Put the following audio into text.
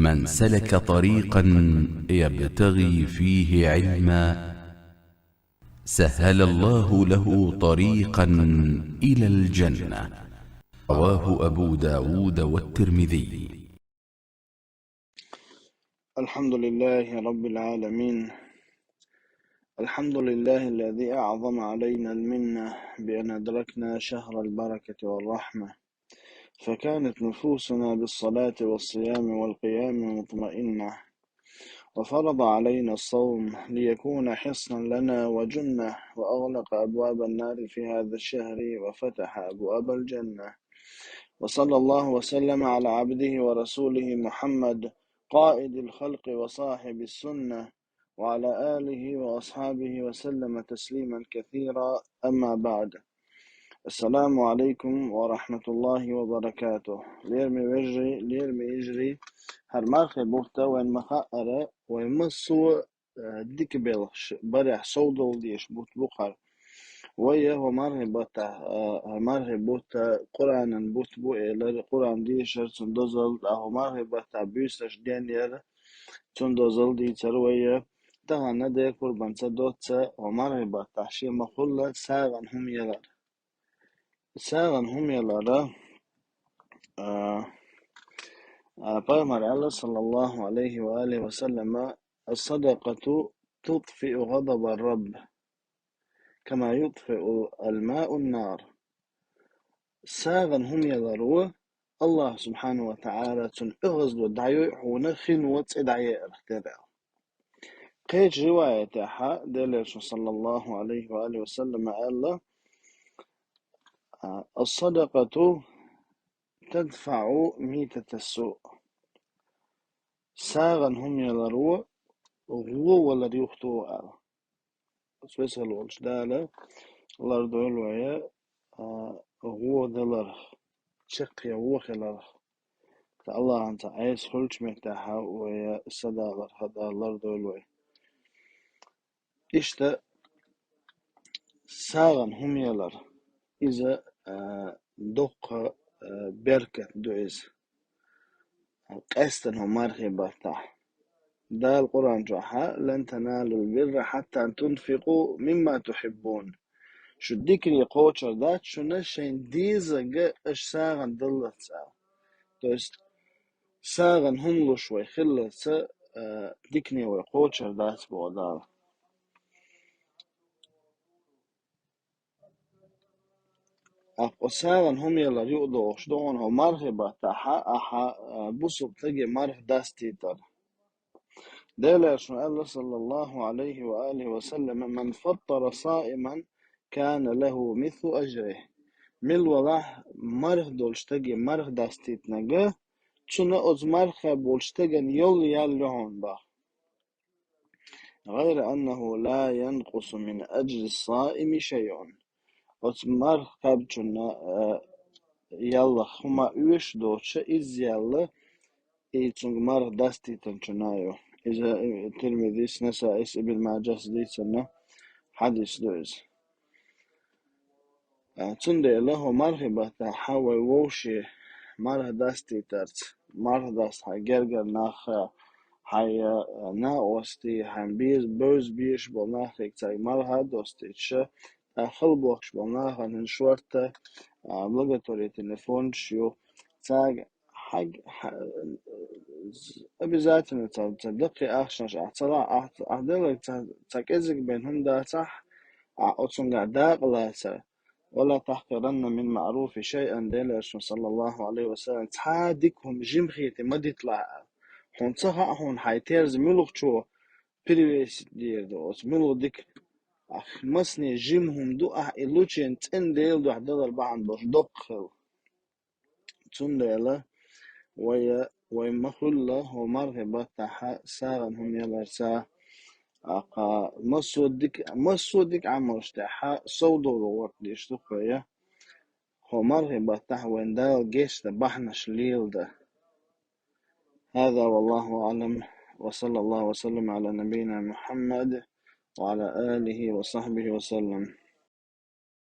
من سلك طريقا يبتغي فيه علما سهل الله له طريقا إلى الجنة. رواه أبو داود والترمذي. الحمد لله رب العالمين. الحمد لله الذي أعظم علينا المنة بأن أدركنا شهر البركة والرحمة، فكانت نفوسنا بالصلاة والصيام والقيام مطمئنة، وفرض علينا الصوم ليكون حصنا لنا وجنة، وأغلق أبواب النار في هذا الشهر وفتح أبواب الجنة. وصلى الله وسلم على عبده ورسوله محمد قائد الخلق وصاحب السنة، وعلى آله وأصحابه وسلم تسليما كثيرا. أما بعد، السلام عليكم ورحمة الله وبركاته. ليرمي يجري هرمارخي بوفتا وين مخاقرة ويمسو ديك بيلش بريح صودل ديش بوت بخار ويا هو مرهبتا قرآن بوت بو إلى قرآن دي شرط دوزل هو مرهبتا بيستش دينير تندوزل دي ترويا تهانا دي قربان تدوتا ومرهبتا شي مخلة ساغن هم يلارا قال الله صلى الله عليه وآله وسلم: الصدقة تطفئ غضب الرب كما يطفئ الماء النار. ساغن هم يلاروا الله سبحانه وتعالى تن اغزلو دعيو ونخن وتدعي اختراع. قيج رواية حا دلش صلى الله عليه وآله وسلم قال: الصدقة تدفع ميتة السوء. ساغن هم يلاروا غو ولا ريوختو قال سويسل والش دالة الله دول ويا غو دلر شق يوخلر الله أنت عايز خلش متاحة ويا الصداقة هذا الله دول ويا إشتا ساغن هم يلر إذا دق بركة دوئز قستن هم مرحبا تح ده القرآن جوحا: لن تنالوا البر حتى تنفقوا مما تحبون. شو ديكري قوتشر دات شو نشين ديزا جا اش ساغن دلت ساغن توست ساغن هم لو شوي خلت ديكني وقوتشر دات بودار. أقو ساغن هم يلا يقضوا شدون هو مرحبا تحا أحا بوسو بتجي مرح داستيتر ديلا شو قال صلى الله عليه وآله وسلم: من فطر صائما كان له مثل أجره. مل وضح مرخ دولشتاقي مرخ داستيت نجا تشنا أز مرخ بولشتاقن يلهون با، غير أنه لا ينقص من أجر الصائم شيء. أز مرخ بچنا يلا خما اوش دوتش إز يلا إيتشنج مرخ داستيتن چنايو. إذا ترمذي نسائي ابن ماجه ديتنا حديث دوز تندي له مرحبا تحاول ووشي مرح داستي ترت مرح داست هاي جرجر ناخ هاي نا اوستي هم بوز بيش بناخ اكتاي مرح دوستي تشا خل بوخش بناخ هنشورت لغتوري تليفون شيو تاج حق بذاتنا تصدقي أخشنش أحتلا أحدلك تكذك بينهم دا صح أتصنع داقلا ولا تحقرن من معروف شيئا ديلش صلى الله عليه وسلم تحادكهم جمخيتي ما ديطلع هون صها هون حيتيرز ملوك شو بريويس دير دوس ملوك ديك مسني جيمهم دو إلوشين تن ديل دو حددر بعن بش دقل تن ديلا ويمخل له مرهبة تحا ساغن هم يلرسا مسودك عمرش تحا صودو الوقت ديش تقوية هو مرهبة تحا وين دال جيش تبحنا شليل ده. هذا والله أعلم، وصلى الله وسلم على نبينا محمد وعلى آله وصحبه وسلم.